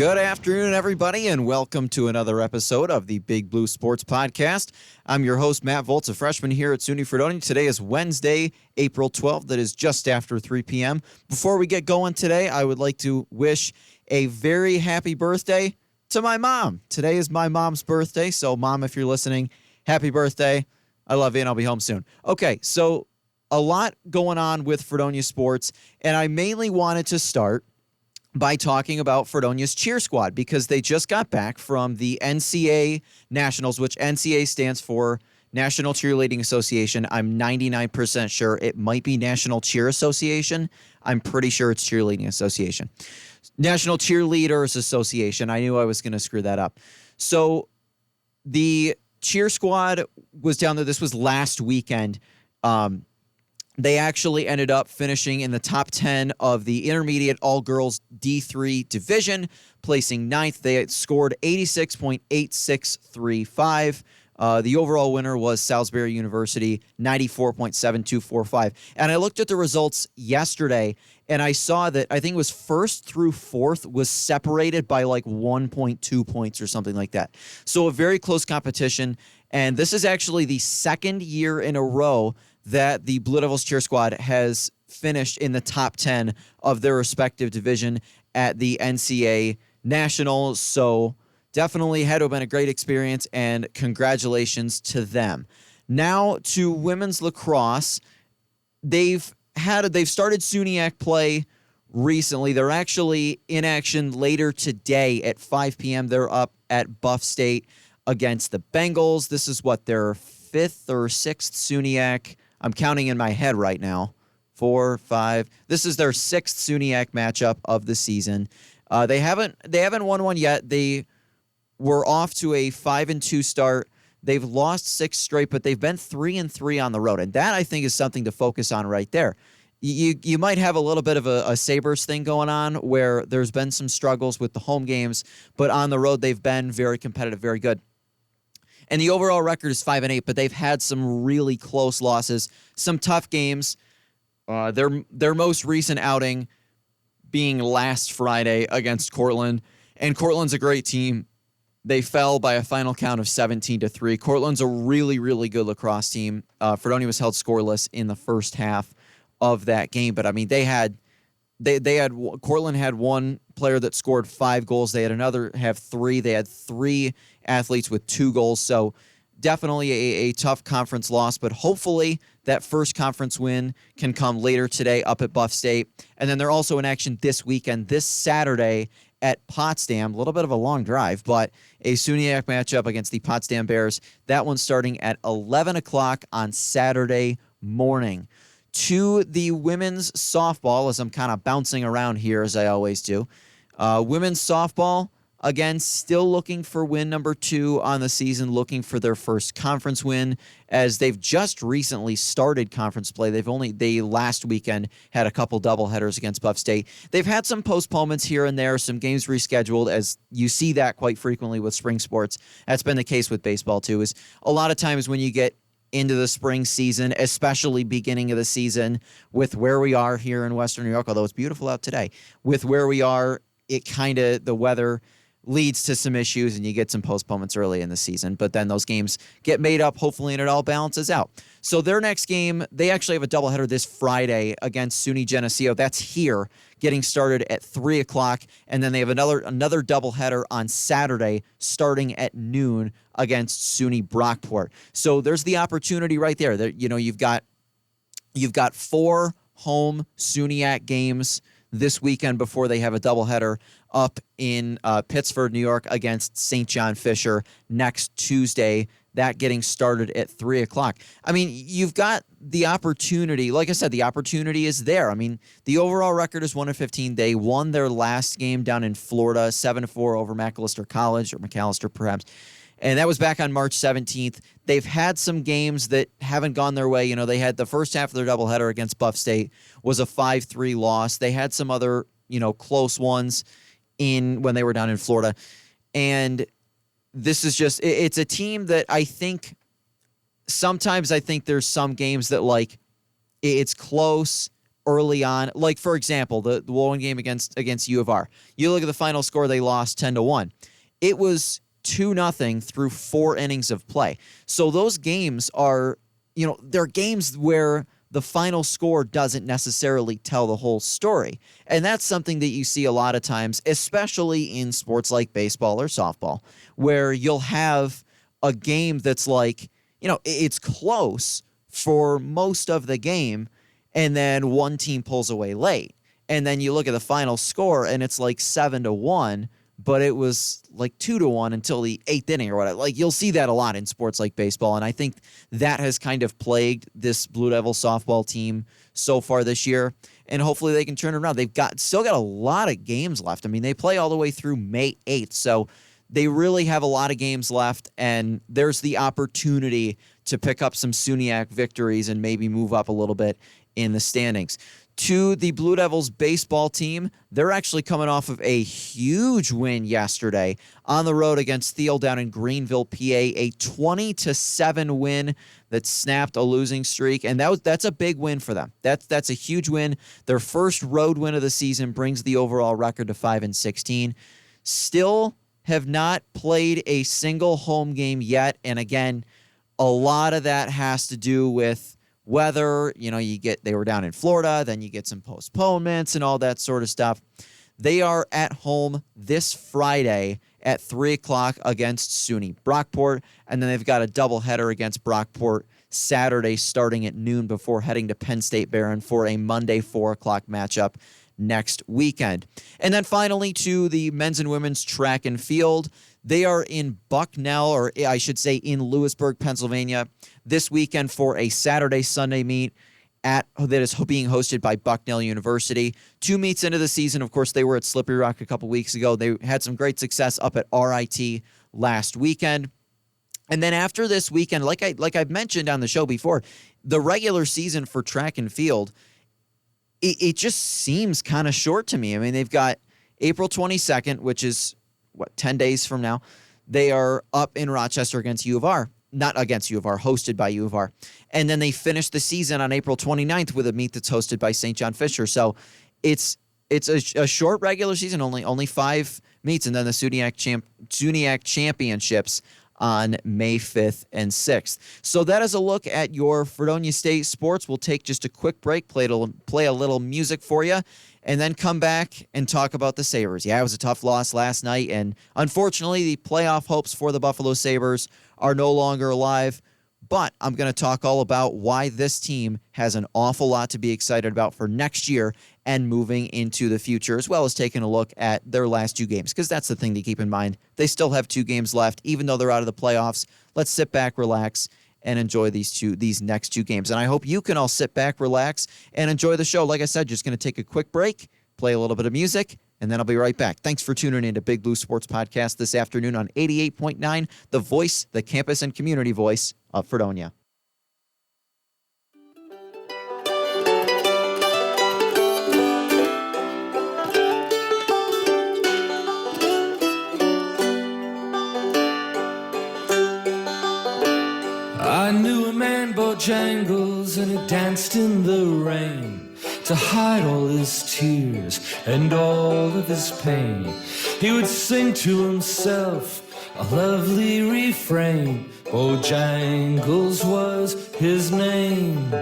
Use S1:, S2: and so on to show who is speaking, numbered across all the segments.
S1: Good afternoon, everybody, and welcome to another episode of the Big Blue Sports Podcast. I'm your host, Matt Volz, a freshman here at SUNY Fredonia. Today is Wednesday, April 12th. That is just after 3 p.m. Before we get going today, I would like to wish a very happy birthday to my mom. Today is my mom's birthday, so Mom, if you're listening, happy birthday. I love you, and I'll be home soon. Okay, so a lot going on with Fredonia sports, and I mainly wanted to start by talking about Fredonia's cheer squad because they just got back from the NCAA Nationals, which NCAA stands for National Cheerleading Association. I'm 99% sure it might be National Cheer Association. I'm pretty sure it's Cheerleading Association. National Cheerleaders Association. I knew I was going to screw that up. So the cheer squad was down there. This was last weekend. They actually ended up finishing in the top 10 of the intermediate all-girls D3 division, placing ninth. They had scored 86.8635. The overall winner was Salisbury University, 94.7245. And I looked at the results yesterday, and I saw that I think it was first through fourth was separated by like 1.2 points or something like that. So a very close competition. And this is actually the second year in a row that the Blue Devils cheer squad has finished in the top 10 of their respective division at the NCAA Nationals. So definitely had to have been a great experience, and congratulations to them. Now to women's lacrosse. They've started SUNYAC play recently. They're actually in action later today at 5 p.m. They're up at Buff State against the Bengals. This is their fifth or sixth SUNYAC. I'm counting in my head right now. 4, 5. This is their sixth SUNYAC matchup of the season. They haven't won one yet. They were off to a 5-2 start. They've lost 6 straight, but they've been 3-3 on the road, and that I think is something to focus on right there. You might have a little bit of a Sabres thing going on where there's been some struggles with the home games, but on the road they've been very competitive, very good. And the overall record is 5-8, but they've had some really close losses, some tough games. Their most recent outing being last Friday against Cortland, and Cortland's a great team. They fell by a final count of 17-3. Cortland's a really, really good lacrosse team. Fredonia was held scoreless in the first half of that game, but I mean Cortland had one player that scored 5 goals. They had another have 3. They had 3 athletes with 2 goals. So definitely a tough conference loss, but hopefully that first conference win can come later today up at Buff State. And then they're also in action this weekend, this Saturday at Potsdam. A little bit of a long drive, but a SUNYAC matchup against the Potsdam Bears. That one's starting at 11 o'clock on Saturday morning. To the women's softball, as I'm kind of bouncing around here as I always do. Women's softball, again, still looking for win number 2 on the season, looking for their first conference win as they've just recently started conference play. They last weekend had a couple doubleheaders against Buff State. They've had some postponements here and there, some games rescheduled, as you see that quite frequently with spring sports. That's been the case with baseball too, is a lot of times when you get into the spring season, especially beginning of the season, with where we are here in Western New York, although it's beautiful out today, with where we are, the weather leads to some issues and you get some postponements early in the season, but then those games get made up, hopefully, and it all balances out. So their next game, they actually have a doubleheader this Friday against SUNY Geneseo. That's here, getting started at 3 o'clock, and then they have another doubleheader on Saturday starting at noon against SUNY Brockport. So there's the opportunity right there. You've got 4 home SUNYAC games this weekend before they have a doubleheader up in Pittsford, New York against St. John Fisher next Tuesday, that getting started at 3 o'clock. I mean, you've got the opportunity. Like I said, the opportunity is there. I mean, the overall record is 1-15. They won their last game down in Florida, 7-4 over McAllister College, or McAllister perhaps. And that was back on March 17th. They've had some games that haven't gone their way. They had the first half of their doubleheader against Buff State was a 5-3 loss. They had some other, close ones when they were down in Florida. And this is just, it's a team that I think sometimes there's some games that it's close, early on. Like, for example, the one game against U of R. You look at the final score, they lost 10-1. It was 2-0 through 4 innings of play. So those games are, they're games where the final score doesn't necessarily tell the whole story. And that's something that you see a lot of times, especially in sports like baseball or softball, where you'll have a game that's like, it's close for most of the game, and then one team pulls away late. And then you look at the final score, and it's like 7-1, but it was like 2-1 until the 8th inning or whatever. Like, you'll see that a lot in sports like baseball, and I think that has kind of plagued this Blue Devil softball team so far this year, and hopefully they can turn it around. They've still got a lot of games left. I mean, they play all the way through May 8th, so they really have a lot of games left, and there's the opportunity to pick up some SUNYAC victories and maybe move up a little bit in the standings. To the Blue Devils baseball team, they're actually coming off of a huge win yesterday on the road against Thiel down in Greenville, PA, a 20-7 win that snapped a losing streak, and that's a big win for them. That's a huge win. Their first road win of the season brings the overall record to 5-16. Still have not played a single home game yet, and again, a lot of that has to do with weather. They were down in Florida, then you get some postponements and all that sort of stuff. They are at home this Friday at 3 o'clock against SUNY Brockport, and then they've got a doubleheader against Brockport Saturday starting at noon before heading to Penn State Barron for a Monday 4 o'clock matchup next weekend. And then finally to the men's and women's track and field. They are in Bucknell, or I should say in Lewisburg, Pennsylvania, this weekend for a Saturday-Sunday meet that is being hosted by Bucknell University. 2 meets into the season. Of course, they were at Slippery Rock a couple weeks ago. They had some great success up at RIT last weekend. And then after this weekend, like I've mentioned on the show before, the regular season for track and field, it just seems kind of short to me. I mean, they've got April 22nd, which is 10 days from now. They are up in Rochester against U of R. Not against U of R, hosted by U of R. And then they finish the season on April 29th with a meet that's hosted by St. John Fisher. So it's a short regular season, only 5 meets, and then the SUNYAC Championships on May 5th and 6th. So that is a look at your Fredonia State sports. We'll take just a quick break, play a little music for you, and then come back and talk about the Sabres. Yeah, it was a tough loss last night, and unfortunately, the playoff hopes for the Buffalo Sabres are no longer alive. But I'm going to talk all about why this team has an awful lot to be excited about for next year and moving into the future, as well as taking a look at their last 2 games, because that's the thing to keep in mind. They still have 2 games left, even though they're out of the playoffs. Let's sit back, relax, and enjoy these next 2 games. And I hope you can all sit back, relax, and enjoy the show. Like I said, just going to take a quick break, play a little bit of music, and then I'll be right back. Thanks for tuning in to Big Blue Sports Podcast this afternoon on 88.9, the voice, the campus and community voice of Fredonia.
S2: I knew a man, Bojangles, and he danced in the rain to hide all his tears and all of his pain. He would sing to himself a lovely refrain. Bojangles was his name.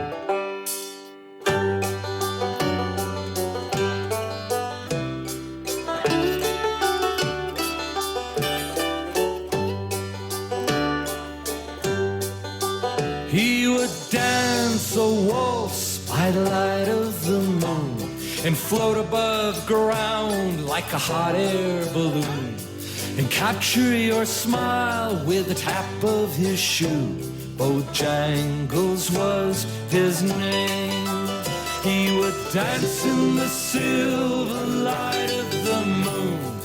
S2: He would dance a waltz by the light of the moon and float above ground like a hot air balloon and capture your smile with the tap of his shoe. Bojangles was his name. He would dance in the silver light of the moon,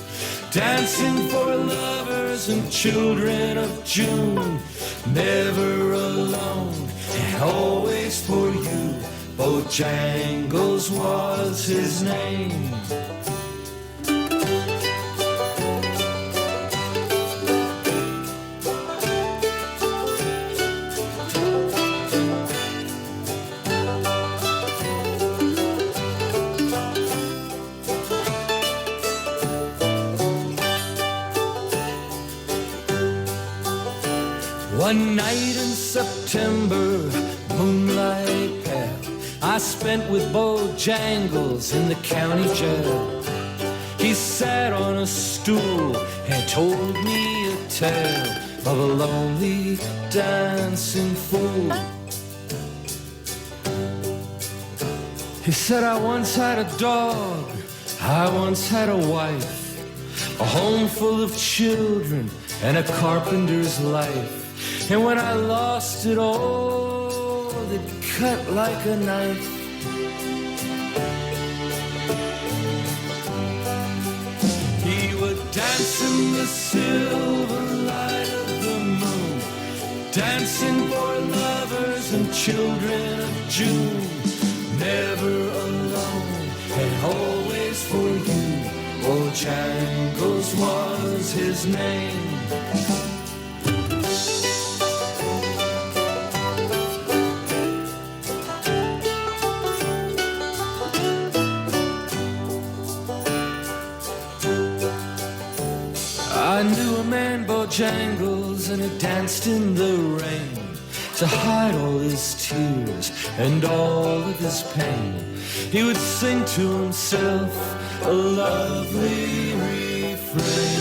S2: dancing for lovers and children of June, never alone and always for you. Bojangles was his name. One night in September, moonlight pale, I spent with Bojangles in the county jail. He sat on a stool and told me a tale of a lonely dancing fool. He said, I once had a dog, I once had a wife, a home full of children and a carpenter's life. And when I lost it all, it cut like a knife. He would dance in the silver light of the moon, dancing for lovers and children of June. Never alone and always for you. Bojangles was his name. I knew a man, Bojangles, and he danced in the rain to hide all his tears and all of his pain. He would sing to himself a lovely refrain.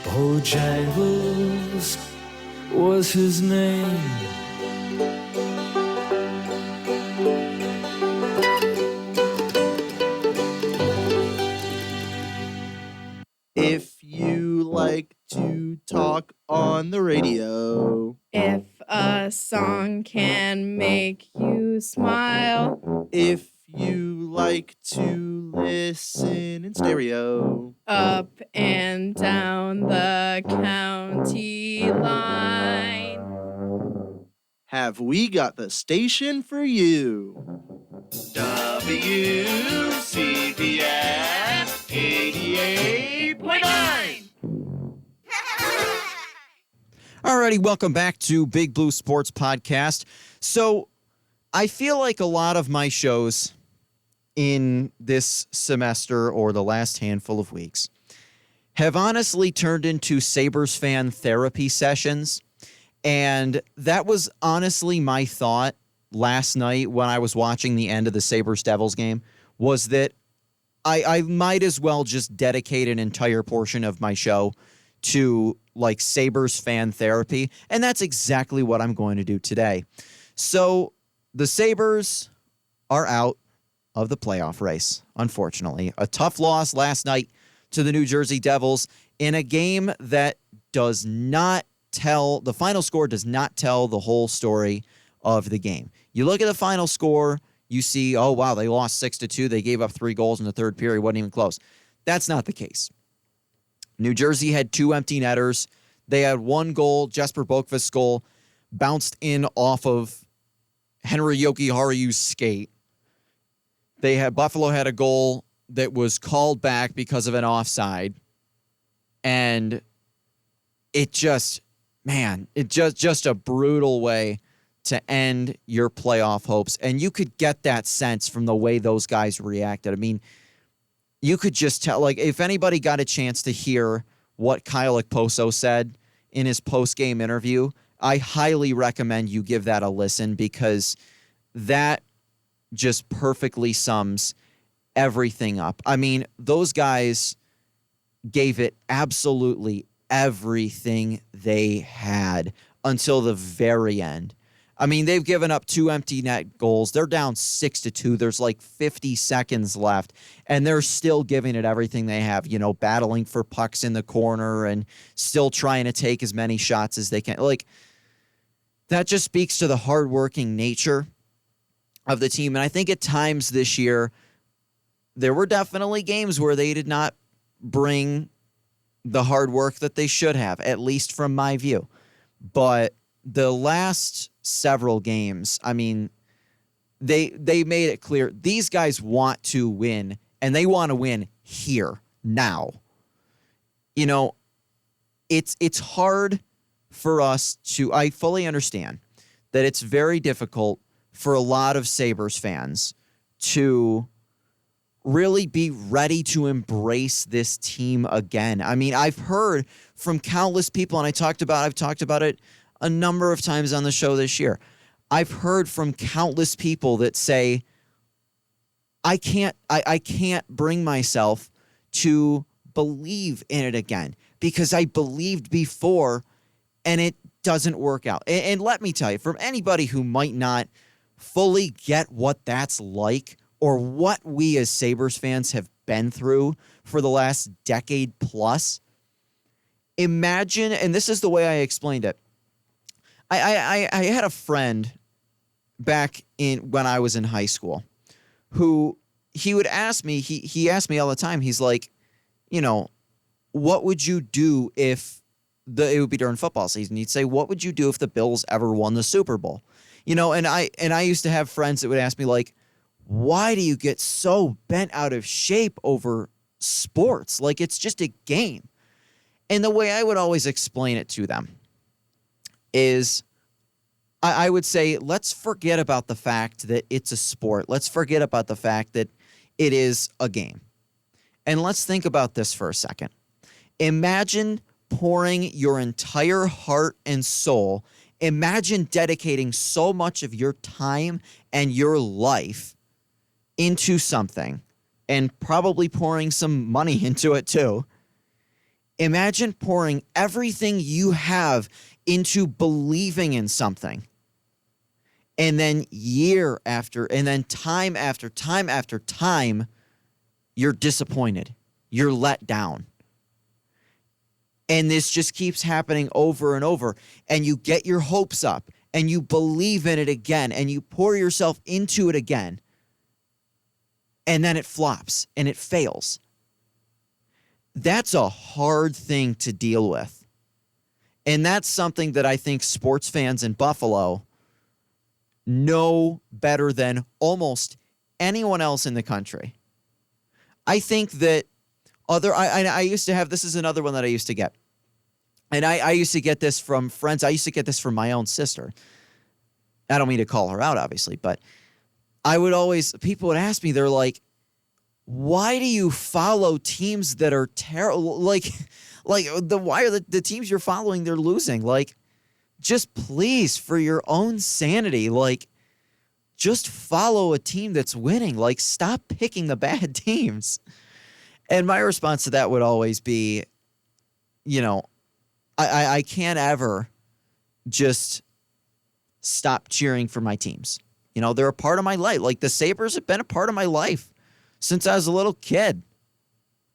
S2: Bojangles was his name.
S3: If you like to talk on the radio,
S4: If a song can make you smile,
S3: if you like to listen in stereo,
S4: up and down the county line,
S3: have we got the station for you? WCPS 88.9.
S1: Alrighty, welcome back to Big Blue Sports Podcast. So I feel like a lot of my shows in this semester or the last handful of weeks have honestly turned into Sabres fan therapy sessions. And that was honestly my thought last night when I was watching the end of the Sabres-Devils game, was that I might as well just dedicate an entire portion of my show to like Sabres fan therapy. And that's exactly what I'm going to do today. So the Sabres are out of the playoff race, unfortunately. A tough loss last night to the New Jersey Devils in a game that does not tell, the final score does not tell the whole story of the game. You look at the final score, you see, oh, wow, they lost 6-2. They gave up 3 goals in the third period. Wasn't even close. That's not the case. New Jersey had 2 empty netters. They had 1 goal. Jesper Boqvist's goal bounced in off of Henry Jokiharju's skate. Buffalo had a goal that was called back because of an offside. And it just a brutal way to end your playoff hopes. And you could get that sense from the way those guys reacted. I mean, you could just tell, like, if anybody got a chance to hear what Kyle Okposo said in his post-game interview, I highly recommend you give that a listen, because that just perfectly sums everything up. I mean, those guys gave it absolutely everything they had until the very end. I mean, they've given up 2 empty net goals. They're down 6-2. There's like 50 seconds left, and they're still giving it everything they have, you know, battling for pucks in the corner and still trying to take as many shots as they can. Like, that just speaks to the hardworking nature of the team. And I think at times this year, there were definitely games where they did not bring the hard work that they should have, at least from my view. But the last several games, I mean, they made it clear these guys want to win, and they want to win here, now. You know, it's hard for us to, I fully understand that it's very difficult for a lot of Sabres fans to really be ready to embrace this team again. I mean, I've heard from countless people, and I've talked about it a number of times on the show this year. I've heard from countless people that say, I can't bring myself to believe in it again because I believed before and it doesn't work out. And let me tell you, from anybody who might not fully get what that's like or what we as Sabres fans have been through for the last decade plus, imagine, and this is the way I explained it. I had a friend back when I was in high school who he would ask me, he asked me all the time, he's like, what would you do if it would be during football season? He'd say, what would you do if the Bills ever won the Super Bowl? And I used to have friends that would ask me, like, why do you get so bent out of shape over sports? Like, it's just a game. And the way I would always explain it to them is I would say, let's forget about the fact that it's a sport. Let's forget about the fact that it is a game. And let's think about this for a second. Imagine pouring your entire heart and soul. Imagine dedicating so much of your time and your life into something and probably pouring some money into it too. Imagine pouring everything you have into believing in something. And then time after time after time, you're disappointed. You're let down. And this just keeps happening over and over. And you get your hopes up and you believe in it again and you pour yourself into it again. And then it flops and it fails. That's a hard thing to deal with. And that's something that I think sports fans in Buffalo know better than almost anyone else in the country. I think that I used to have, this is another one that I used to get. And I used to get this from friends. I used to get this from my own sister. I don't mean to call her out, obviously, but people would ask me, they're like, why do you follow teams that are terrible? Why are the teams you're following, they're losing? Like, just please, for your own sanity, just follow a team that's winning. Like, stop picking the bad teams. And my response to that would always be, I can't ever just stop cheering for my teams. They're a part of my life. Like, the Sabres have been a part of my life since I was a little kid.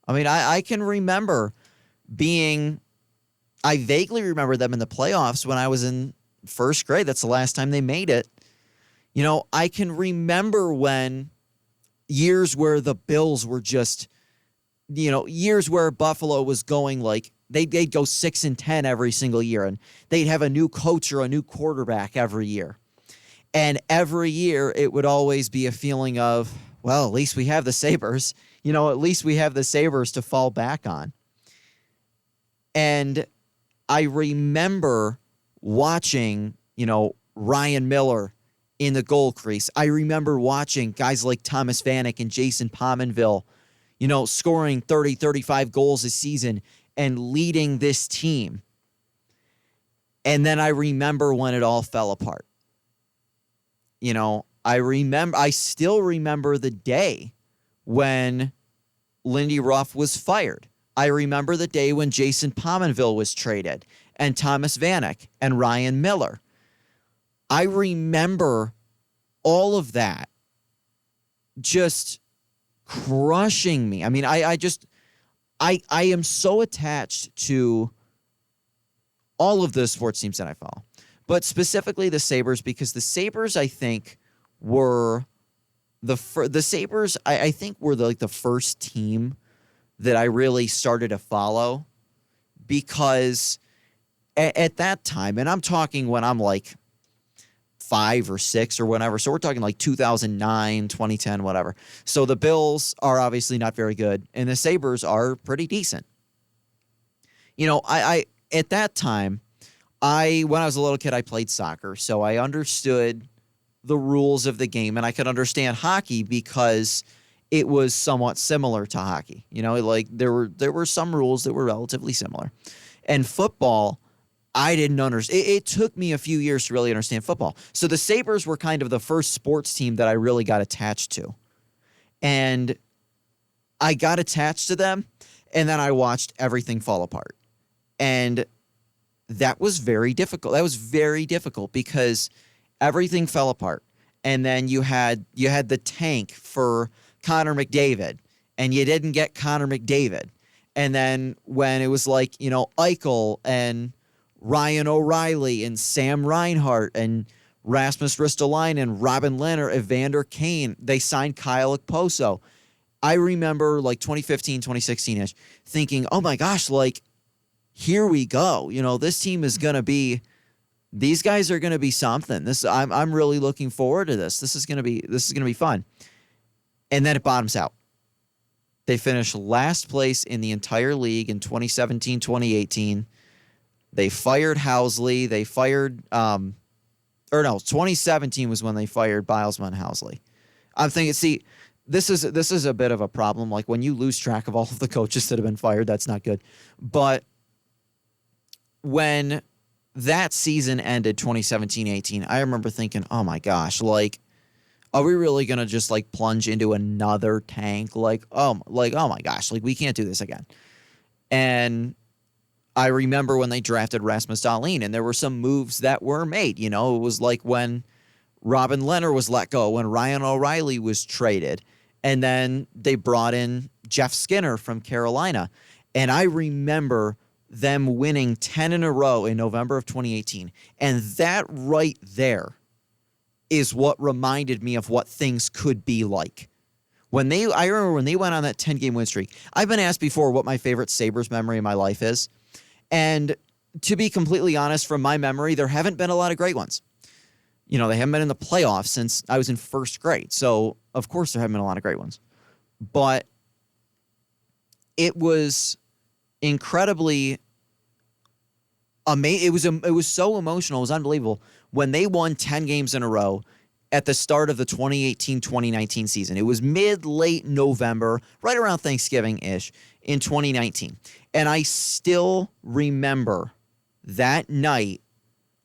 S1: I mean, I can remember I vaguely remember them in the playoffs when I was in first grade. That's the last time they made it. I can remember when years where the Bills were just, years where Buffalo was going they'd go 6-10 every single year, and they'd have a new coach or a new quarterback every year. And every year it would always be a feeling of, well, at least we have the Sabres. At least we have the Sabres to fall back on. And I remember watching, Ryan Miller in the goal crease. I remember watching guys like Thomas Vanek and Jason Pominville, scoring 30, 35 goals a season and leading this team. And then I remember when it all fell apart. I still remember the day when Lindy Ruff was fired. I remember the day when Jason Pominville was traded and Thomas Vanek and Ryan Miller. I remember all of that just crushing me. I mean, I am so attached to all of the sports teams that I follow, but specifically the Sabres, because the Sabres, I think, were the Sabres, I think, were the first team that I really started to follow, because at that time, and I'm talking when I'm 5 or 6 or whatever, so we're talking 2009, 2010, whatever. So the Bills are obviously not very good, and the Sabres are pretty decent. I at that time, when I was a little kid, I played soccer, so I understood the rules of the game, and I could understand hockey because it was somewhat similar to hockey. You know, like there were some rules that were relatively similar. And football, I didn't understand. It took me a few years to really understand football. So the Sabres were kind of the first sports team that I really got attached to. And I got attached to them, and then I watched everything fall apart. And that was very difficult. That was very difficult because everything fell apart. And then you had the tank for Connor McDavid, and you didn't get Connor McDavid. And then when it was like, you know, Eichel and Ryan O'Reilly and Sam Reinhart and Rasmus Ristolainen and Robin Lehner, Evander Kane, they signed Kyle Okposo. I remember like 2015, 2016-ish thinking, oh my gosh, like, here we go. You know, this team is going to be, these guys are going to be something. I'm really looking forward to this. This is going to be fun. And then it bottoms out. They finished last place in the entire league in 2017, 2018. They fired Housley. They fired, 2017 was when they fired Bilesma and Housley. I'm thinking, see, this is a bit of a problem. Like when you lose track of all of the coaches that have been fired, that's not good. But when that season ended, 2017-18, I remember thinking, oh my gosh, like, are we really going to just like plunge into another tank? Like, oh my gosh, like we can't do this again. And I remember when they drafted Rasmus Dahlin, and there were some moves that were made. You know, it was like when Robin Lehner was let go, when Ryan O'Reilly was traded, and then they brought in Jeff Skinner from Carolina. And I remember them winning 10 in a row in November of 2018. And that right there is what reminded me of what things could be like. I remember when they went on that 10-game win streak. I've been asked before what my favorite Sabres memory in my life is. And to be completely honest, from my memory, there haven't been a lot of great ones. You know, they haven't been in the playoffs since I was in first grade. So, of course, there haven't been a lot of great ones. But it was incredibly amazing. It was so emotional. It was unbelievable when they won 10 games in a row at the start of the 2018-2019 season. It was late November, right around Thanksgiving-ish in 2019. And I still remember that night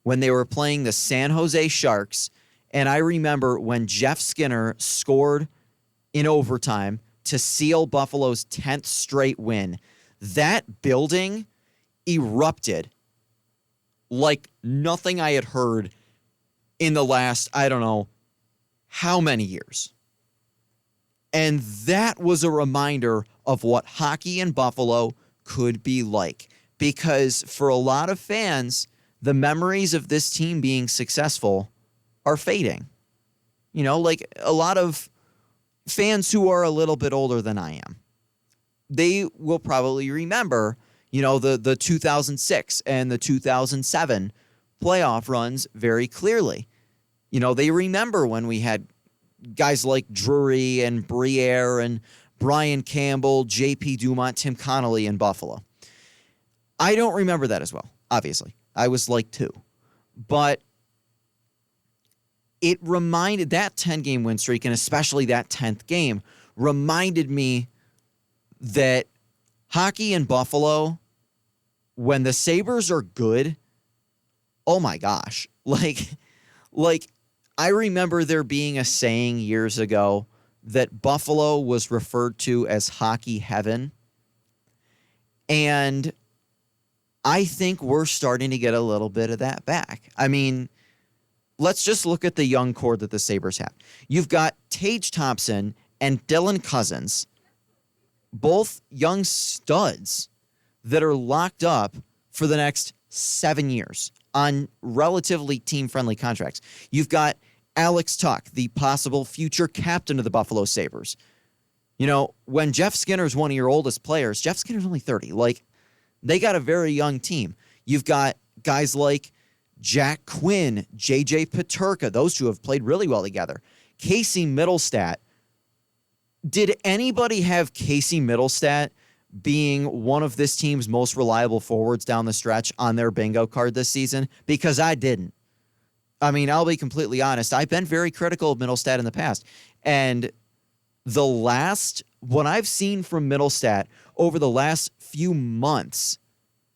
S1: when they were playing the San Jose Sharks. And I remember when Jeff Skinner scored in overtime to seal Buffalo's 10th straight win. That building erupted like nothing I had heard in the last, I don't know, how many years. And that was a reminder of what hockey in Buffalo could be like. Because for a lot of fans, the memories of this team being successful are fading. You know, like a lot of fans who are a little bit older than I am, they will probably remember, you know, the 2006 and the 2007 playoff runs very clearly. You know, they remember when we had guys like Drury and Briere and Brian Campbell, J.P. Dumont, Tim Connolly in Buffalo. I don't remember that as well, obviously. I was like 2. But it reminded, that 10-game win streak, and especially that 10th game, reminded me that hockey in Buffalo, when the Sabres are good, oh my gosh. Like I remember there being a saying years ago that Buffalo was referred to as hockey heaven. And I think we're starting to get a little bit of that back. I mean, let's just look at the young core that the Sabres have. You've got Tage Thompson and Dylan Cousins, both young studs that are locked up for the next 7 years on relatively team-friendly contracts. You've got Alex Tuck, the possible future captain of the Buffalo Sabres. You know, when Jeff Skinner's one of your oldest players, Jeff Skinner's only 30. Like, they got a very young team. You've got guys like Jack Quinn, J.J. Peterka. Those two have played really well together. Casey Middlestat. Did anybody have Casey Middlestat being one of this team's most reliable forwards down the stretch on their bingo card this season? Because I didn't. I mean, I'll be completely honest. I've been very critical of Middlestat in the past. And what I've seen from Middlestat over the last few months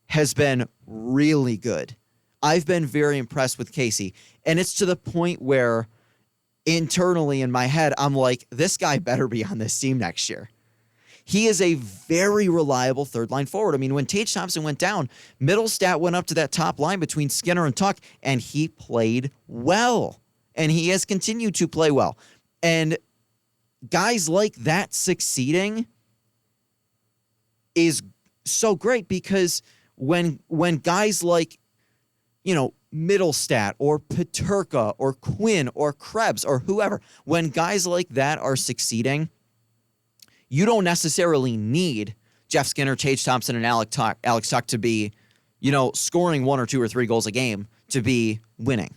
S1: has been really good. I've been very impressed with Casey. And it's to the point where internally in my head, I'm like, this guy better be on this team next year. He is a very reliable third line forward. I mean, when Tage Thompson went down, Middlestat went up to that top line between Skinner and Tuck, and he played well. And he has continued to play well. And guys like that succeeding is so great, because when guys like, Middlestat or Peterka or Quinn or Krebs or whoever, when guys like that are succeeding, you don't necessarily need Jeff Skinner, Tage Thompson, and Alex Tuck to be, scoring 1 or 2 or 3 goals a game to be winning.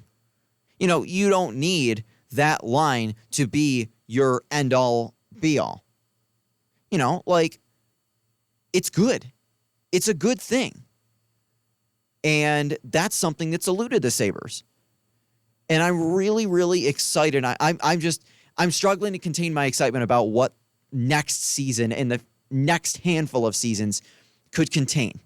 S1: You don't need that line to be your end-all, be-all. It's good. It's a good thing. And that's something that's eluded the Sabres. And I'm really, really excited. I'm struggling to contain my excitement about what next season and the next handful of seasons could contain.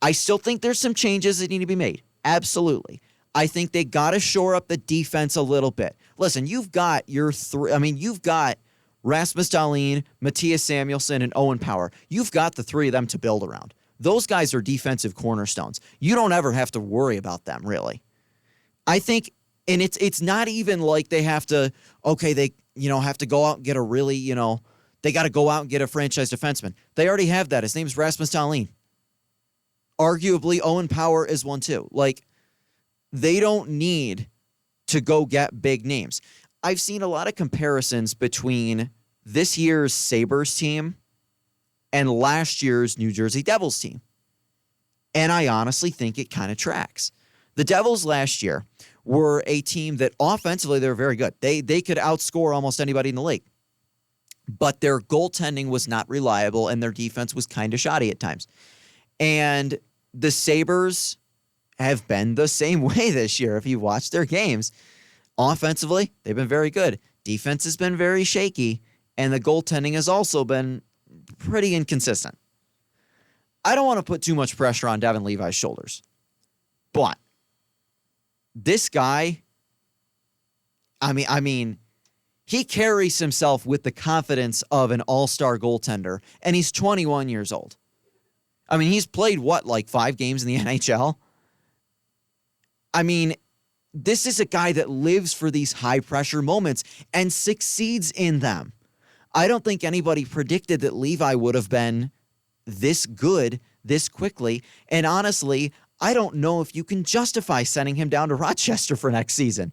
S1: I still think there's some changes that need to be made. Absolutely. I think they got to shore up the defense a little bit. Listen, you've got you've got Rasmus Dahlin, Matthias Samuelsson, and Owen Power. You've got the 3 of them to build around. Those guys are defensive cornerstones. You don't ever have to worry about them, really. I think, and it's not even like they have to, have to go out and get a really, they got to go out and get a franchise defenseman. They already have that. His name's Rasmus Dahlin. Arguably, Owen Power is one too. They don't need to go get big names. I've seen a lot of comparisons between this year's Sabres team and last year's New Jersey Devils team. And I honestly think it kind of tracks. The Devils last year were a team that offensively, they were very good. They could outscore almost anybody in the league. But their goaltending was not reliable, and their defense was kind of shoddy at times. And the Sabres have been the same way this year. If you watch their games, offensively, they've been very good. Defense has been very shaky, and the goaltending has also been pretty inconsistent. I don't want to put too much pressure on Devin Levi's shoulders, but this guy, he carries himself with the confidence of an all-star goaltender, and he's 21 years old. He's played 5 games in the NHL? This is a guy that lives for these high-pressure moments and succeeds in them. I don't think anybody predicted that Levi would have been this good this quickly. And honestly, I don't know if you can justify sending him down to Rochester for next season.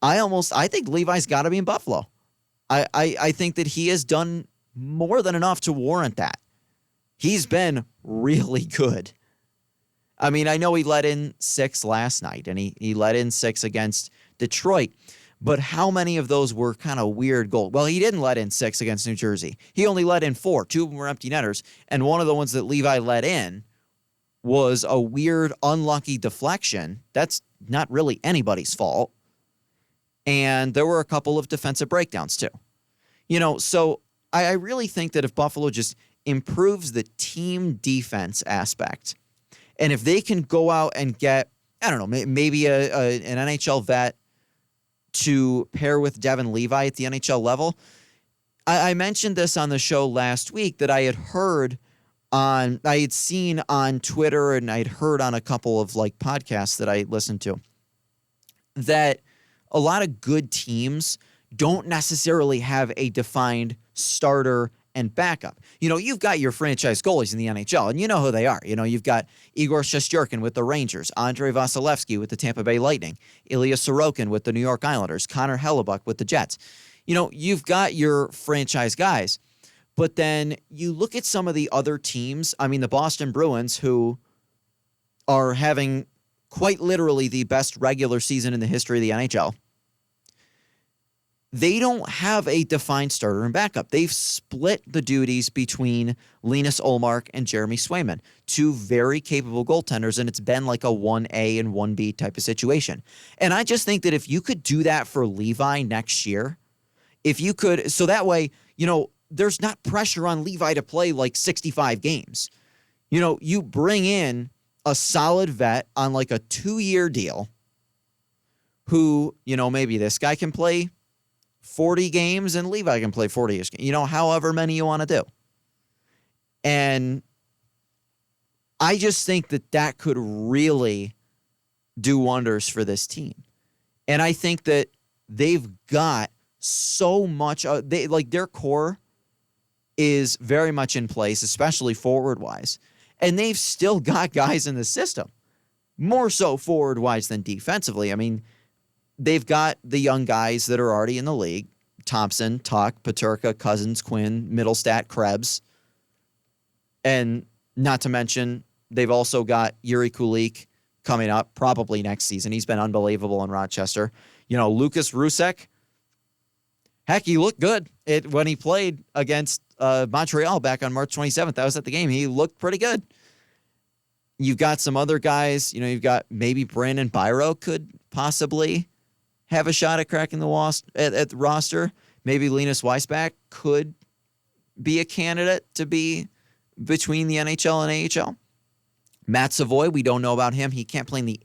S1: I think Levi's got to be in Buffalo. I think that he has done more than enough to warrant that. He's been really good. I know he let in 6 last night, and he let in 6 against Detroit. But how many of those were kind of weird goals? Well, he didn't let in 6 against New Jersey. He only let in 4. 2 of them were empty netters. And one of the ones that Levi let in was a weird, unlucky deflection. That's not really anybody's fault. And there were a couple of defensive breakdowns too. So I really think that if Buffalo just improves the team defense aspect, and if they can go out and get, maybe an NHL vet to pair with Devin Levi at the NHL level. I mentioned this on the show last week that I had seen on Twitter, and I'd heard on a couple of podcasts that I listened to, that a lot of good teams don't necessarily have a defined starter and backup. You've got your franchise goalies in the NHL, and you know who they are. You've got Igor Shesterkin with the Rangers, Andrei Vasilevsky with the Tampa Bay Lightning, Ilya Sorokin with the New York Islanders, Connor Hellebuck with the Jets. You've got your franchise guys, but then you look at some of the other teams. The Boston Bruins, who are having quite literally the best regular season in the history of the NHL. They don't have a defined starter and backup. They've split the duties between Linus Ullmark and Jeremy Swayman, 2 very capable goaltenders, and it's been like a 1A and 1B type of situation. And I just think that if you could do that for Levi next year, If you could, so that way, there's not pressure on Levi to play like 65 games. You bring in a solid vet on like a 2-year deal who, maybe this guy can play 40 games and Levi can play 40 games, however many you want to do. And I just think that could really do wonders for this team. And I think that they've got so much, their core is very much in place, especially forward-wise. And they've still got guys in the system, more so forward-wise than defensively. I mean, they've got the young guys that are already in the league: Thompson, Tuck, Paterka, Cousins, Quinn, Middlestat, Krebs. And not to mention, they've also got Yuri Kulik coming up probably next season. He's been unbelievable in Rochester. Lucas Rusek, heck, he looked good when he played against Montreal back on March 27th. That was at the game. He looked pretty good. You've got some other guys. You've got maybe Brandon Byro could possibly have a shot at cracking the at the roster. Maybe Linus Weisbach could be a candidate to be between the NHL and AHL. Matt Savoy, we don't know about him. He can't play in the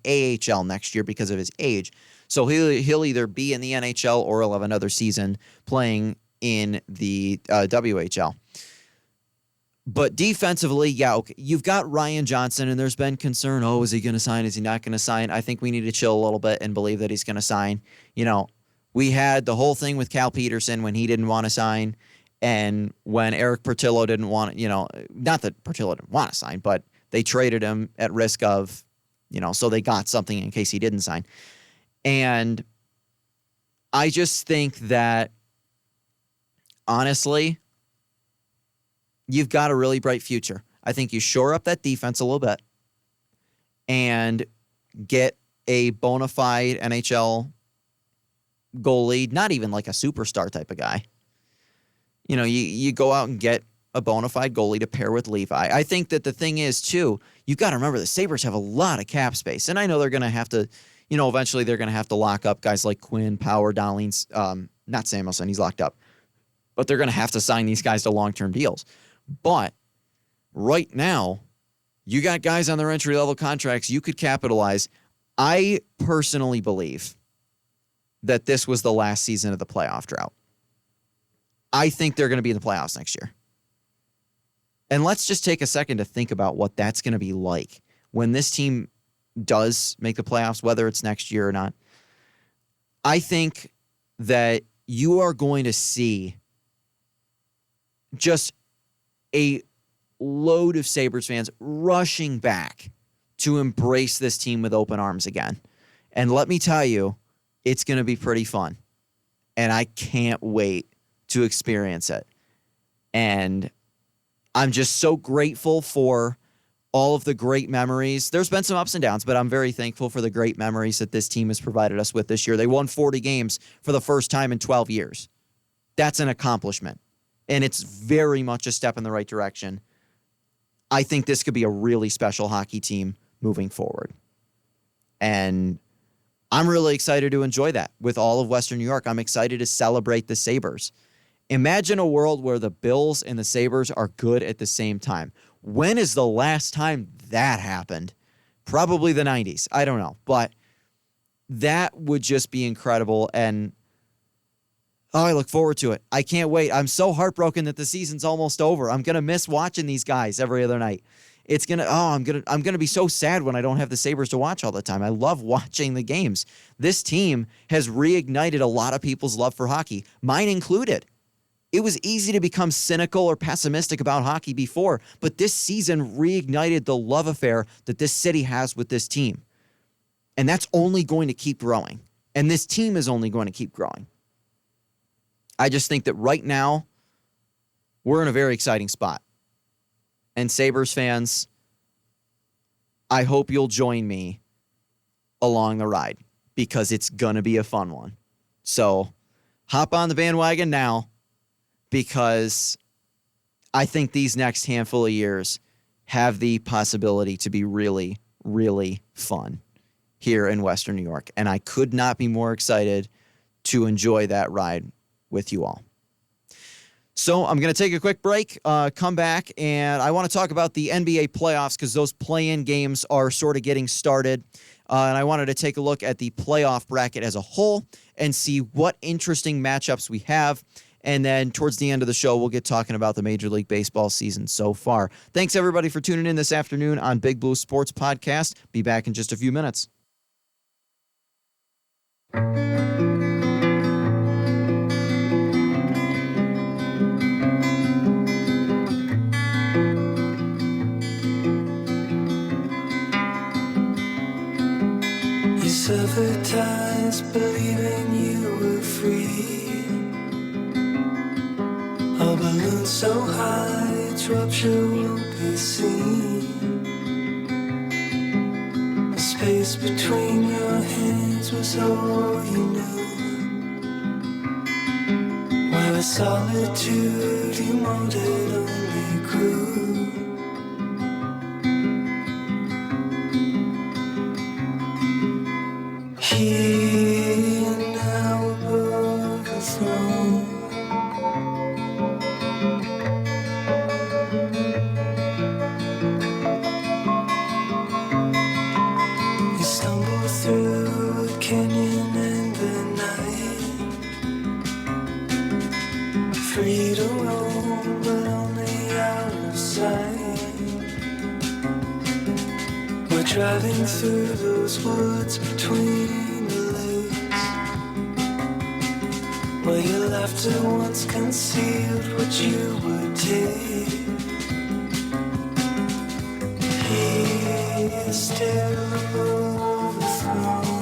S1: AHL next year because of his age. So he'll either be in the NHL or he'll have another season playing in the WHL. But defensively, yeah, okay. You've got Ryan Johnson, and there's been concern, is he going to sign? Is he not going to sign? I think we need to chill a little bit and believe that he's going to sign. We had the whole thing with Cal Peterson when he didn't want to sign, and when Eric Portillo didn't want not that Portillo didn't want to sign, but they traded him at risk of, so they got something in case he didn't sign. And I just think that, honestly, you've got a really bright future. I think you shore up that defense a little bit and get a bona fide NHL goalie, not even like a superstar type of guy. You go out and get a bona fide goalie to pair with Levi. I think that the thing is, too, you've got to remember the Sabres have a lot of cap space. And I know they're going to have to, eventually they're going to have to lock up guys like Quinn, Power, Dowlings, not Samuelson, he's locked up. But they're going to have to sign these guys to long-term deals. But right now, you got guys on their entry-level contracts you could capitalize. I personally believe that this was the last season of the playoff drought. I think they're going to be in the playoffs next year. And let's just take a second to think about what that's going to be like when this team does make the playoffs, whether it's next year or not. I think that you are going to see just a load of Sabres fans rushing back to embrace this team with open arms again. And let me tell you, it's going to be pretty fun. And I can't wait to experience it. And I'm just so grateful for all of the great memories. There's been some ups and downs, but I'm very thankful for the great memories that this team has provided us with this year. They won 40 games for the first time in 12 years. That's an accomplishment. And it's very much a step in the right direction. I think this could be a really special hockey team moving forward. And I'm really excited to enjoy that with all of Western New York. I'm excited to celebrate the Sabres. Imagine a world where the Bills and the Sabres are good at the same time. When is the last time that happened? Probably the 90s. I don't know. But that would just be incredible. And I look forward to it. I can't wait. I'm so heartbroken that the season's almost over. I'm going to miss watching these guys every other night. I'm going to be so sad when I don't have the Sabres to watch all the time. I love watching the games. This team has reignited a lot of people's love for hockey, mine included. It was easy to become cynical or pessimistic about hockey before, but this season reignited the love affair that this city has with this team. And that's only going to keep growing. And this team is only going to keep growing. I just think that right now, we're in a very exciting spot. And Sabres fans, I hope you'll join me along the ride because it's going to be a fun one. So hop on the bandwagon now, because I think these next handful of years have the possibility to be really, really fun here in Western New York. And I could not be more excited to enjoy that ride with you all. So I'm going to take a quick break, come back, and I want to talk about the NBA playoffs because those play-in games are sort of getting started. And I wanted to take a look at the playoff bracket as a whole and see what interesting matchups we have. And then towards the end of the show, we'll get talking about the Major League Baseball season so far. Thanks, everybody, for tuning in this afternoon on Big Blue Sports Podcast. Be back in just a few minutes.
S2: Advertised believing you were free. A balloon so high its rupture won't be seen. The space between your hands was all you knew. Where the solitude you molded only grew. Here now above the throne, you stumble through a canyon in the night, free to roam but only out of sight. We're driving through those woods between where your laughter once concealed what you would take. Here still above the throne,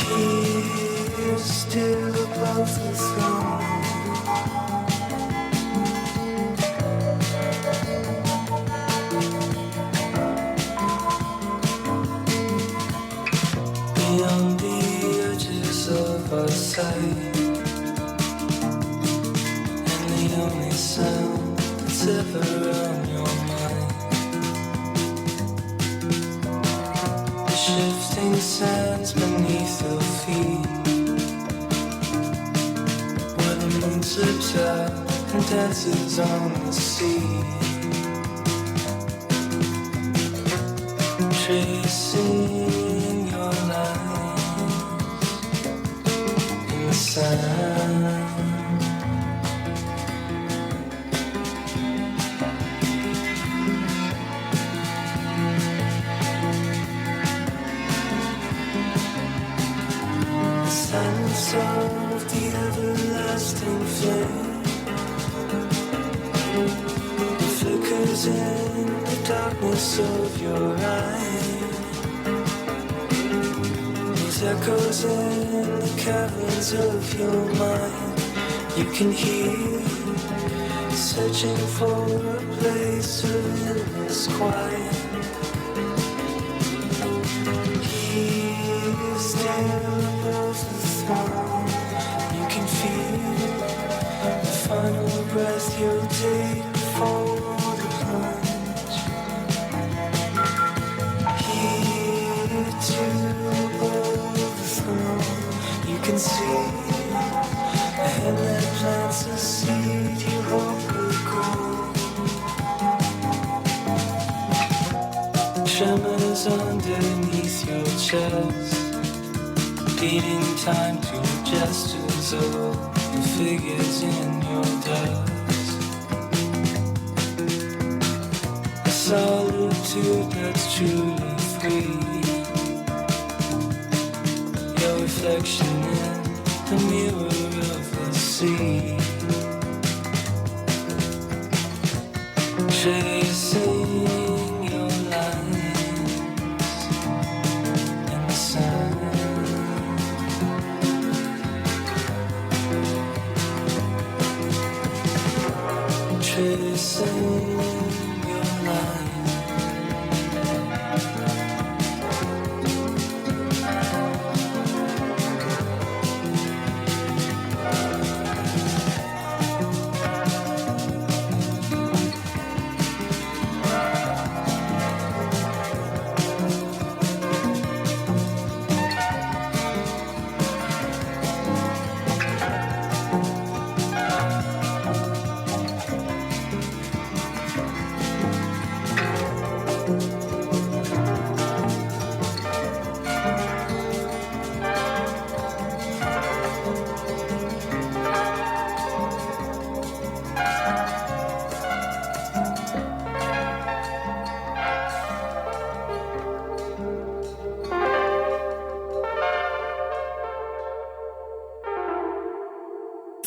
S2: here still above the throne. Beyond the edges of our sight, and the only sound that's ever on your mind, the shifting sands beneath your feet, where the moon slips out and dances on the sea, tracing the silence of the everlasting flame flickers in the darkness of your eyes. Echoes in the caverns of your mind. You can hear, searching for a place of endless quiet. Here, still above the throne, you can feel the final breath you'll take before the plunge. Here, too. You can see a hand that plants a seed you hope will grow. Tremors underneath your chest, beating time to gestures of the figures in your dust. A solitude that's truly free. Reflection in the mirror of the sea, tracing your lines in the sand, tracing your lines.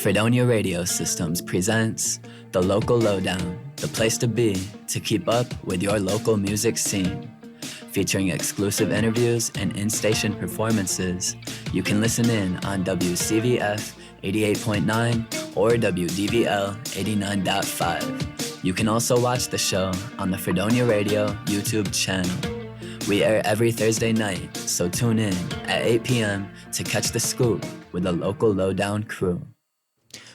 S5: Fredonia Radio Systems presents The Local Lowdown, the place to be to keep up with your local music scene. Featuring exclusive interviews and in-station performances, you can listen in on WCVF 88.9 or WDVL 89.5. You can also watch the show on the Fredonia Radio YouTube channel. We air every Thursday night, so tune in at 8 p.m. to catch the scoop with the Local Lowdown crew.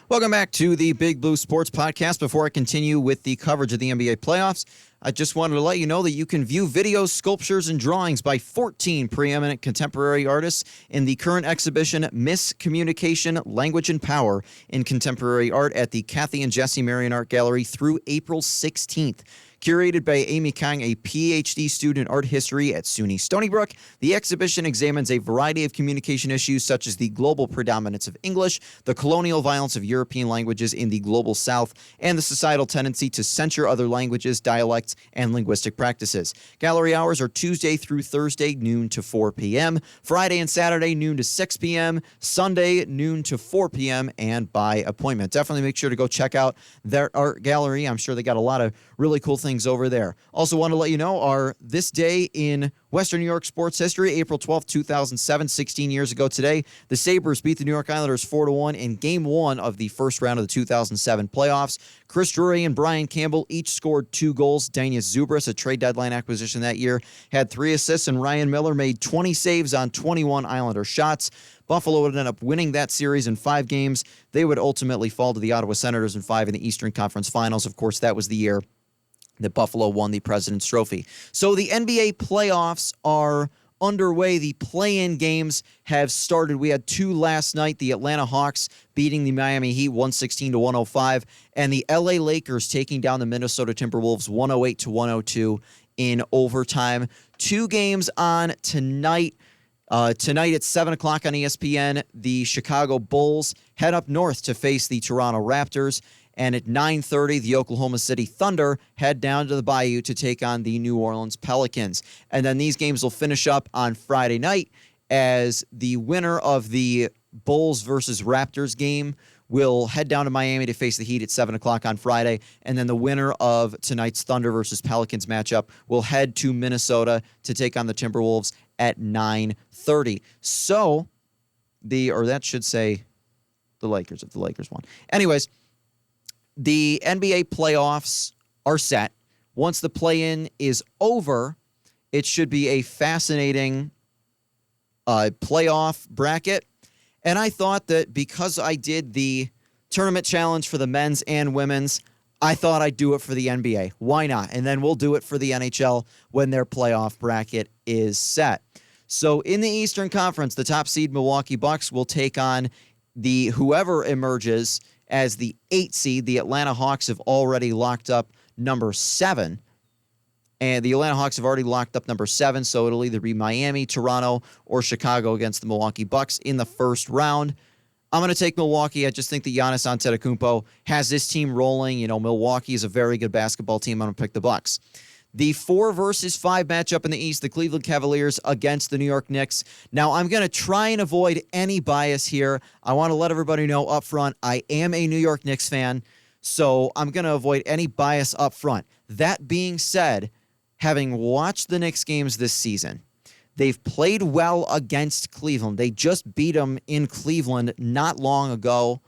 S1: Welcome back to the Big Blue Sports Podcast. Before I continue with the coverage of the NBA playoffs, I just wanted to let you know that you can view videos, sculptures, and drawings by 14 preeminent contemporary artists in the current exhibition, Miscommunication, Language, and Power in Contemporary Art at the Kathy and Jesse Marion Art Gallery through April 16th. Curated by Amy Kang, a PhD student in art history at SUNY Stony Brook, the exhibition examines a variety of communication issues such as the global predominance of English, the colonial violence of European languages in the global South, and the societal tendency to censure other languages, dialects, and linguistic practices. Gallery hours are Tuesday through Thursday, noon to 4 p.m., Friday and Saturday, noon to 6 p.m., Sunday, noon to 4 p.m., and by appointment. Definitely make sure to go check out their art gallery. I'm sure they got a lot of really cool things over there. Also want to let you know this day in Western New York sports history, April 12th, 2007, 16 years ago today, the Sabres beat the New York Islanders 4-1 in Game 1 of the first round of the 2007 playoffs. Chris Drury and Brian Campbell each scored 2 goals. Danius Zubris, a trade deadline acquisition that year, had 3 assists, and Ryan Miller made 20 saves on 21 Islander shots. Buffalo would end up winning that series in 5 games. They would ultimately fall to the Ottawa Senators in 5 in the Eastern Conference Finals. Of course, that was the year that Buffalo won the President's Trophy. So the NBA playoffs are underway. The play-in games have started. We had 2 last night. The Atlanta Hawks beating the Miami Heat 116-105, and the LA Lakers taking down the Minnesota Timberwolves 108-102 in overtime. 2 games on tonight. Tonight at 7 o'clock on ESPN, the Chicago Bulls head up north to face the Toronto Raptors. And at 9:30, the Oklahoma City Thunder head down to the Bayou to take on the New Orleans Pelicans. And then these games will finish up on Friday night as the winner of the Bulls versus Raptors game will head down to Miami to face the Heat at 7 o'clock on Friday. And then the winner of tonight's Thunder versus Pelicans matchup will head to Minnesota to take on the Timberwolves at 9:30. So, that should say the Lakers if the Lakers won. Anyways, the NBA playoffs are set. Once the play-in is over, it should be a fascinating playoff bracket. And I thought that because I did the tournament challenge for the men's and women's, I thought I'd do it for the NBA. Why not? And then we'll do it for the NHL when their playoff bracket is set. So in the Eastern Conference, the top seed Milwaukee Bucks will take on whoever emerges as the 8 seed. The Atlanta Hawks have already locked up number 7. And the Atlanta Hawks have already locked up number 7, so it'll either be Miami, Toronto, or Chicago against the Milwaukee Bucks in the first round. I'm going to take Milwaukee. I just think that Giannis Antetokounmpo has this team rolling. You know, Milwaukee is a very good basketball team. I'm going to pick the Bucks. The 4 versus 5 matchup in the East, the Cleveland Cavaliers against the New York Knicks. Now, I'm going to try and avoid any bias here. I want to let everybody know up front, I am a New York Knicks fan, so I'm going to avoid any bias up front. That being said, having watched the Knicks games this season, they've played well against Cleveland. They just beat them in Cleveland not long ago.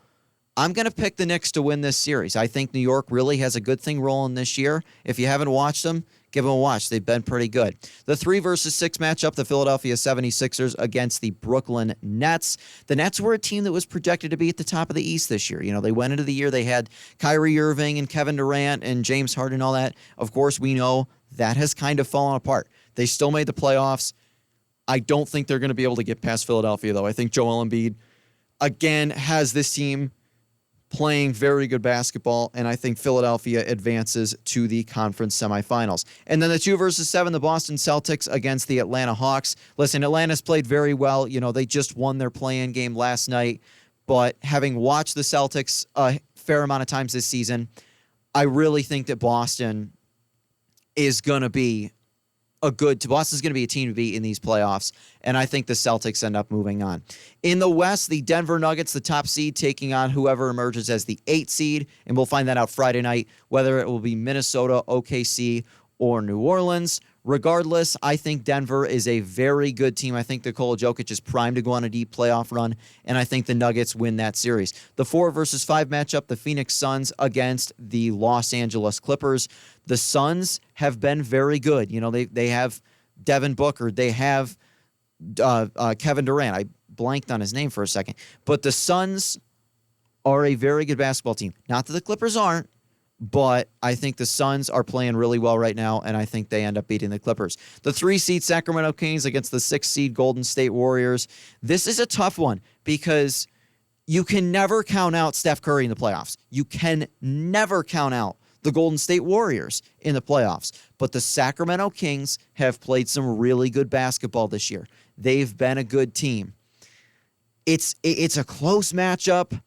S1: I'm going to pick the Knicks to win this series. I think New York really has a good thing rolling this year. If you haven't watched them, give them a watch. They've been pretty good. The 3 versus 6 matchup, the Philadelphia 76ers against the Brooklyn Nets. The Nets were a team that was projected to be at the top of the East this year. You know, they went into the year, they had Kyrie Irving and Kevin Durant and James Harden and all that. Of course, we know that has kind of fallen apart. They still made the playoffs. I don't think they're going to be able to get past Philadelphia, though. I think Joel Embiid, again, has this team playing very good basketball, and I think Philadelphia advances to the conference semifinals. And then the 2 versus 7, the Boston Celtics against the Atlanta Hawks. Listen, Atlanta's played very well. You know, they just won their play-in game last night, but having watched the Celtics a fair amount of times this season, I really think that Boston is going to be Boston's going to be a team to beat in these playoffs, and I think the Celtics end up moving on. In the West, the Denver Nuggets, the top seed, taking on whoever emerges as the 8th seed, and we'll find that out Friday night, whether it will be Minnesota, OKC, or New Orleans. Regardless, I think Denver is a very good team. I think Nikola Jokic is primed to go on a deep playoff run, and I think the Nuggets win that series. The 4 versus 5 matchup, the Phoenix Suns against the Los Angeles Clippers. The Suns have been very good. You know, they have Devin Booker. They have Kevin Durant. I blanked on his name for a second. But the Suns are a very good basketball team. Not that the Clippers aren't, but I think the Suns are playing really well right now, and I think they end up beating the Clippers. The 3-seed Sacramento Kings against the 6-seed Golden State Warriors. This is a tough one because you can never count out Steph Curry in the playoffs. You can never count out the Golden State Warriors in the playoffs. But the Sacramento Kings have played some really good basketball this year. They've been a good team. It's a close matchup.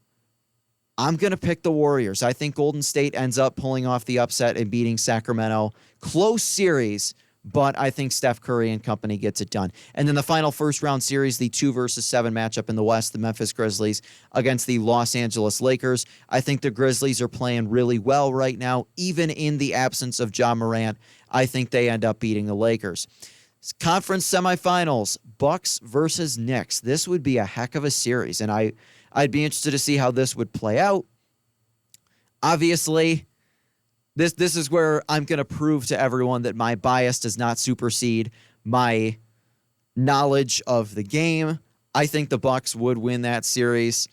S1: I'm going to pick the Warriors. I think Golden State ends up pulling off the upset and beating Sacramento. Close series, but I think Steph Curry and company gets it done. And then the final first-round series, the 2 versus 7 matchup in the West, the Memphis Grizzlies against the Los Angeles Lakers. I think the Grizzlies are playing really well right now, even in the absence of Ja Morant. I think they end up beating the Lakers. Conference semifinals, Bucks versus Knicks. This would be a heck of a series, and I'd be interested to see how this would play out. Obviously, this is where I'm going to prove to everyone that my bias does not supersede my knowledge of the game. I think the Bucks would win that series.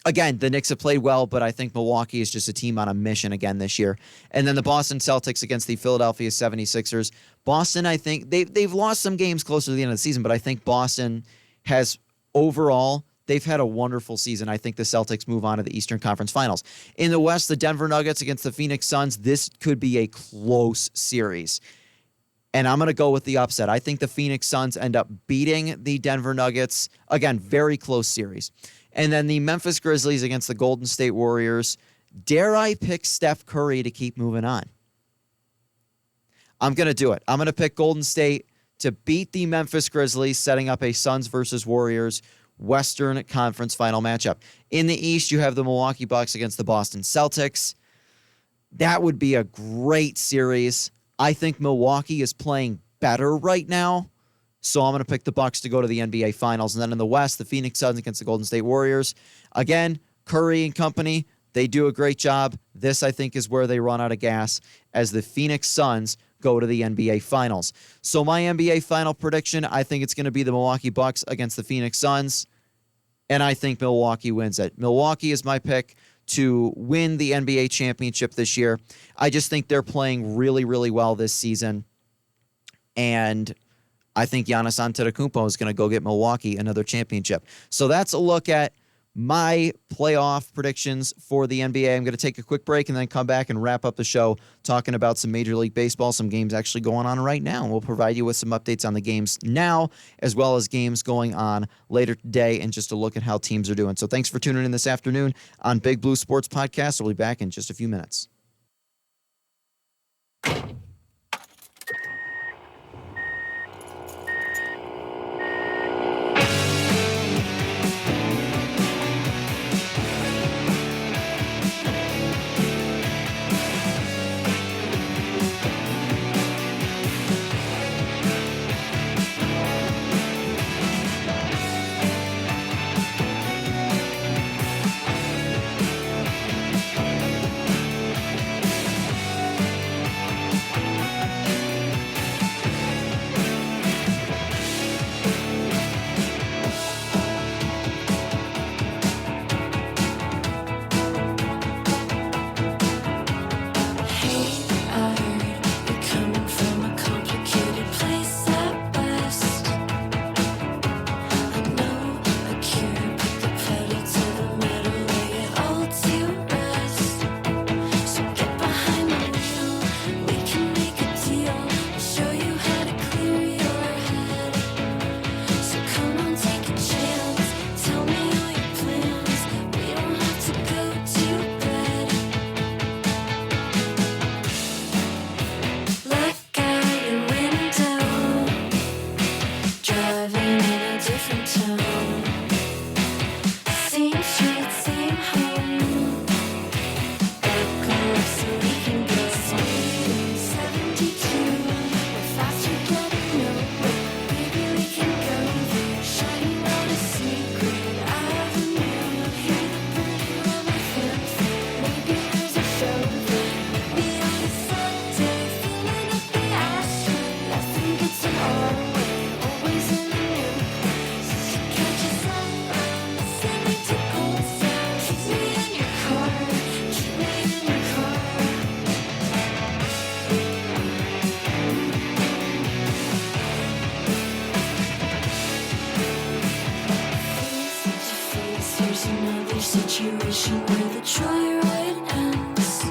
S1: Again, the Knicks have played well, but I think Milwaukee is just a team on a mission again this year. And then the Boston Celtics against the Philadelphia 76ers. Boston, I think, they've lost some games closer to the end of the season, but I think Boston has overall, they've had a wonderful season. I think the Celtics move on to the Eastern Conference Finals. In the West, the Denver Nuggets against the Phoenix Suns. This could be a close series. And I'm going to go with the upset. I think the Phoenix Suns end up beating the Denver Nuggets. Again, very close series. And then the Memphis Grizzlies against the Golden State Warriors. Dare I pick Steph Curry to keep moving on? I'm going to do it. I'm going to pick Golden State to beat the Memphis Grizzlies, setting up a Suns versus Warriors Western Conference final matchup. In the East, you have the Milwaukee Bucks against the Boston Celtics. That would be a great series. I think Milwaukee is playing better right now, so I'm going to pick the Bucks to go to the NBA Finals. And then in the West, the Phoenix Suns against the Golden State Warriors. Again, Curry and company, they do a great job. This, I think, is where they run out of gas as the Phoenix Suns go to the NBA Finals. So my NBA Final prediction, I think it's going to be the Milwaukee Bucks against the Phoenix Suns, and I think Milwaukee wins it. Milwaukee is my pick to win the NBA championship this year. I just think they're playing really, really well this season, and I think Giannis Antetokounmpo is going to go get Milwaukee another championship. So that's a look at my playoff predictions for the NBA. I'm going to take a quick break and then come back and wrap up the show talking about some Major League Baseball, some games actually going on right now. And we'll provide you with some updates on the games now, as well as games going on later today, and just a look at how teams are doing. So thanks for tuning in this afternoon on Big Blue Sports Podcast. We'll be back in just a few minutes.
S6: Here's another situation where the joyride ends.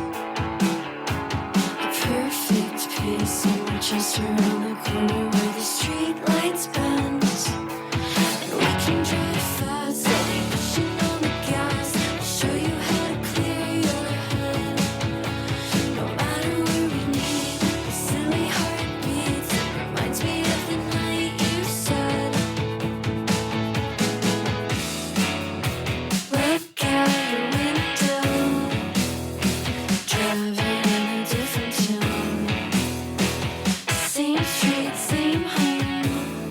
S6: A perfect pace, and we're just around the corner where the street lights bend. And we can drive fast, steady pushing on the gas. I'll show you how to clear your head. No matter where we meet, the silly heartbeats. It reminds me of the night you said, look out your window, driving in a different town. Same street, same home.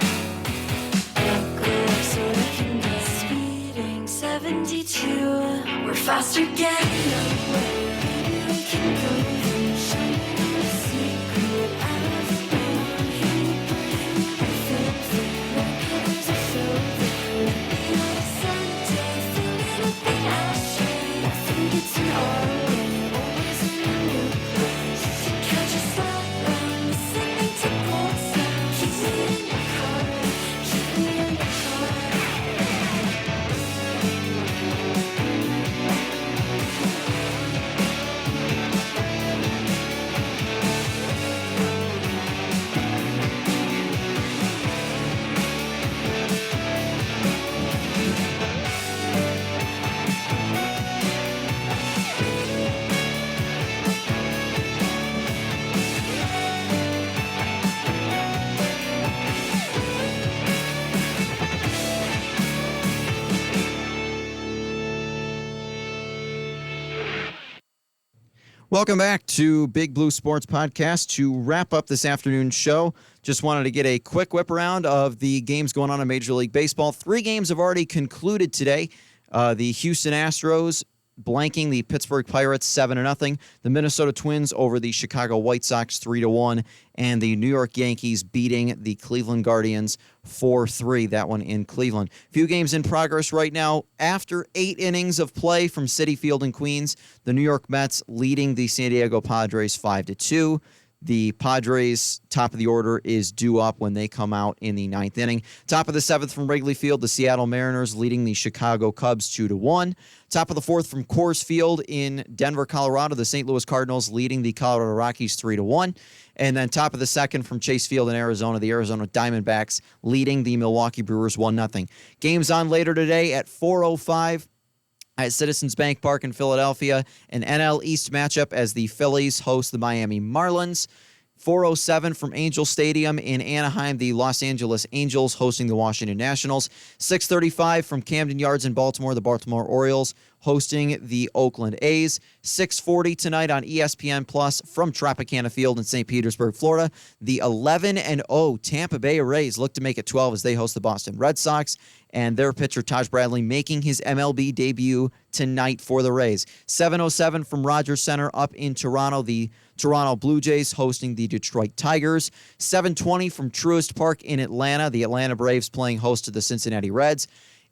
S6: Buckle up so we can go speeding 72. We're faster getting nowhere. Maybe we can go there. Shining a secret out of the moon. Hear you breathe the filter. Regulars are filter. Maybe on a Sunday, feeling a bit ashtray. I think it's an R-way, always in a new place. To catch a slap round, listening to cold sound. Keep me in your car, keep me in your car.
S1: Welcome back to Big Blue Sports Podcast. To wrap up this afternoon's show, just wanted to get a quick whip around of the games going on in Major League Baseball. 3 games have already concluded today. The Houston Astros blanking the Pittsburgh Pirates 7-0. The Minnesota Twins over the Chicago White Sox 3-1. And the New York Yankees beating the Cleveland Guardians 4-3. That one in Cleveland. Few games in progress right now. After 8 innings of play from Citi Field in Queens, the New York Mets leading the San Diego Padres 5-2. The Padres' top of the order is due up when they come out in the 9th inning. Top of the 7th from Wrigley Field, the Seattle Mariners leading the Chicago Cubs 2-1. Top of the 4th from Coors Field in Denver, Colorado, the St. Louis Cardinals leading the Colorado Rockies 3-1. And then top of the 2nd from Chase Field in Arizona, the Arizona Diamondbacks leading the Milwaukee Brewers 1-0. Games on later today at 4:05. At Citizens Bank Park in Philadelphia, an NL East matchup as the Phillies host the Miami Marlins. 4:07 from Angel Stadium in Anaheim, the Los Angeles Angels hosting the Washington Nationals. 6:35 from Camden Yards in Baltimore, the Baltimore Orioles hosting the Oakland A's. 6:40 tonight on ESPN Plus from Tropicana Field in St. Petersburg, Florida. The 11-0 Tampa Bay Rays look to make it 12 as they host the Boston Red Sox. And their pitcher, Taj Bradley, making his MLB debut tonight for the Rays. 7:07 from Rogers Center up in Toronto, the Toronto Blue Jays hosting the Detroit Tigers. 7:20 from Truist Park in Atlanta, the Atlanta Braves playing host to the Cincinnati Reds.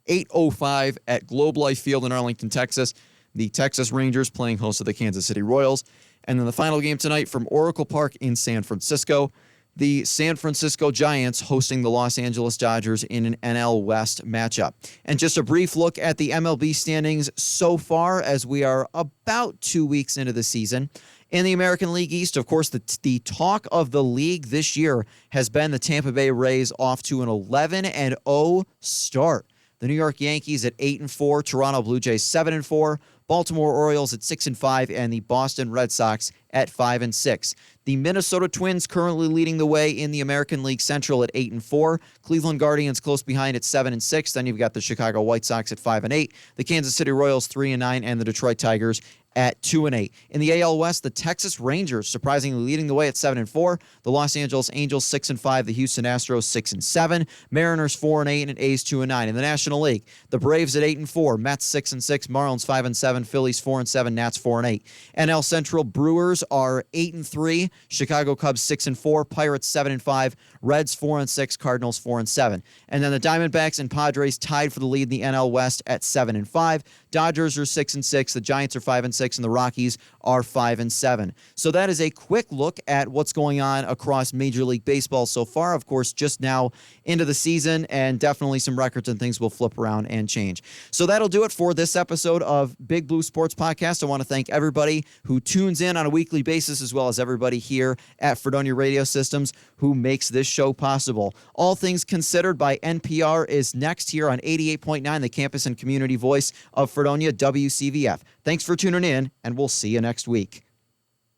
S1: 8:05 at Globe Life Field in Arlington, Texas, the Texas Rangers playing host to the Kansas City Royals. And then the final game tonight from Oracle Park in San Francisco, the San Francisco Giants hosting the Los Angeles Dodgers in an NL West matchup. And just a brief look at the MLB standings so far as we are about 2 weeks into the season. In the American League East, of course, the talk of the league this year has been the Tampa Bay Rays off to an 11-0 start. The New York Yankees at 8-4, Toronto Blue Jays 7-4, Baltimore Orioles at 6-5, and the Boston Red Sox at 5-6. The Minnesota Twins currently leading the way in the American League Central at 8-4. Cleveland Guardians close behind at 7-6. Then you've got the Chicago White Sox at 5-8. The Kansas City Royals 3-9, and the Detroit Tigers at 2-8. In the AL West, the Texas Rangers surprisingly leading the way at 7-4. The Los Angeles Angels 6-5. The Houston Astros 6-7. Mariners 4-8, and A's 2-9. In the National League, the Braves at 8-4. Mets 6-6. Marlins 5-7. 4-7, Phillies 4-7, Nats 4-8. NL Central, Brewers are 8-3, Chicago Cubs 6-4, Pirates 7-5, Reds 4-6, Cardinals 4-7. And then the Diamondbacks and Padres tied for the lead in the NL West at 7-5. Dodgers are 6-6, the Giants are 5-6, and the Rockies are 5-7. So that is a quick look at what's going on across Major League Baseball so far. Of course, just now into the season, and definitely some records and things will flip around and change. So that'll do it for this episode of Big Blue Sports Podcast. I want to thank everybody who tunes in on a weekly basis, as well as everybody here at Fredonia Radio Systems who makes this show possible. All Things Considered by NPR is next here on 88.9, the campus and community voice of Fredonia, WCVF. Thanks for tuning in, and we'll see you next week.